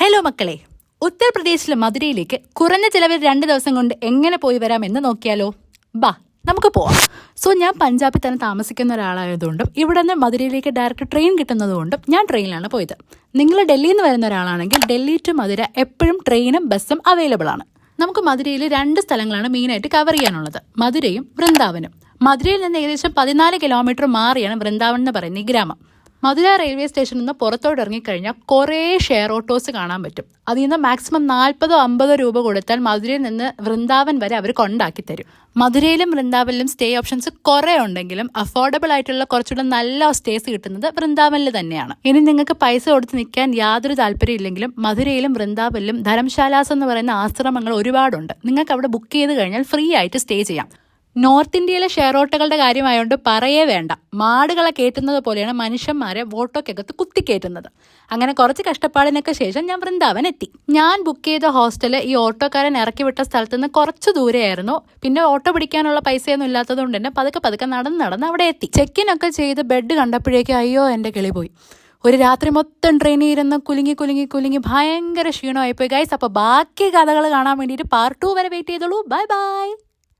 Hello മക്കളെ, ഉത്തർപ്രദേശിലെ മധുരയിലേക്ക് കുറഞ്ഞ ചിലവിൽ 2 ദിവസം കൊണ്ട് എങ്ങനെ പോയി വരാമെന്ന് നോക്കിയാലോ? ബാ നമുക്ക് പോവാം. ഞാൻ പഞ്ചാബിൽ തന്നെ താമസിക്കുന്ന ഒരാളായതുകൊണ്ടും ഇവിടെ നിന്ന് മധുരയിലേക്ക് ഡയറക്റ്റ് ട്രെയിൻ കിട്ടുന്നതുകൊണ്ടും ഞാൻ ട്രെയിനിലാണ് പോയത്. നിങ്ങൾ ഡൽഹിയിൽ നിന്ന് വരുന്ന ഒരാളാണെങ്കിൽ ഡൽഹി ടു മധുര എപ്പോഴും ട്രെയിനും ബസ്സും അവൈലബിൾ ആണ്. നമുക്ക് മധുരയിൽ 2 സ്ഥലങ്ങളാണ് മെയിനായിട്ട് കവർ ചെയ്യാനുള്ളത്, മധുരയും വൃന്ദാവനും. മധുരയിൽ നിന്ന് ഏകദേശം 14 കിലോമീറ്റർ മാറിയാണ് വൃന്ദാവൻ എന്ന് പറയുന്ന ഈ ഗ്രാമം. മധുര റെയിൽവേ സ്റ്റേഷനിൽ നിന്ന് പുറത്തോട്ട് ഇറങ്ങിക്കഴിഞ്ഞാൽ കുറേ ഷെയർ ഓട്ടോസ് കാണാൻ പറ്റും. അതിൽ നിന്ന് മാക്സിമം 40-50 രൂപ കൊടുത്താൽ മധുരയിൽ നിന്ന് വൃന്ദാവൻ വരെ അവർ കൊണ്ടാക്കി തരും. മധുരയിലും വൃന്ദാവനിലും സ്റ്റേ ഓപ്ഷൻസ് കുറേ ഉണ്ടെങ്കിലും അഫോർഡബിൾ ആയിട്ടുള്ള കുറച്ചുകൂടെ നല്ല സ്റ്റേസ് കിട്ടുന്നത് വൃന്ദാവനിൽ തന്നെയാണ്. ഇനി നിങ്ങൾക്ക് പൈസ കൊടുത്ത് നിൽക്കാൻ യാതൊരു താല്പര്യം ഇല്ലെങ്കിലും മധുരയിലും വൃന്ദാവനിലും ധരംശാലാസ് എന്ന് പറയുന്ന ആശ്രമങ്ങൾ ഒരുപാടുണ്ട്. നിങ്ങൾക്ക് അവിടെ ബുക്ക് ചെയ്ത് കഴിഞ്ഞാൽ ഫ്രീ ആയിട്ട് സ്റ്റേ ചെയ്യാം. നോർത്ത് ഇന്ത്യയിലെ ഷെയർ ഓട്ടോകളുടെ കാര്യമായതുകൊണ്ട് പറയേ വേണ്ട, മാടുകളെ കയറ്റുന്നത് പോലെയാണ് മനുഷ്യന്മാരെ ഓട്ടോക്കകത്ത് കുത്തിക്കയറ്റുന്നത്. അങ്ങനെ കുറച്ച് കഷ്ടപ്പാടിനൊക്കെ ശേഷം ഞാൻ വൃന്ദാവൻ എത്തി. ഞാൻ ബുക്ക് ചെയ്ത ഹോസ്റ്റല് ഈ ഓട്ടോക്കാരൻ ഇറക്കി വിട്ട സ്ഥലത്ത് നിന്ന് കുറച്ച് ദൂരെയായിരുന്നു. പിന്നെ ഓട്ടോ പിടിക്കാനുള്ള പൈസയൊന്നും ഇല്ലാത്തത് കൊണ്ട് തന്നെ പതുക്കെ നടന്ന് അവിടെ എത്തി. ചെക്കിനൊക്കെ ചെയ്ത് ബെഡ് കണ്ടപ്പോഴേക്കും അയ്യോ എൻ്റെ കിളി പോയി. ഒരു രാത്രി മൊത്തം ട്രെയിനിൽ ഇരുന്ന് കുലുങ്ങി ഭയങ്കര ക്ഷീണമായിപ്പോയി ഗൈസ്. അപ്പോൾ ബാക്കി കഥകൾ കാണാൻ വേണ്ടിയിട്ട് പാർട്ട് 2 വരെ വെയിറ്റ് ചെയ്തോളൂ. ബൈ.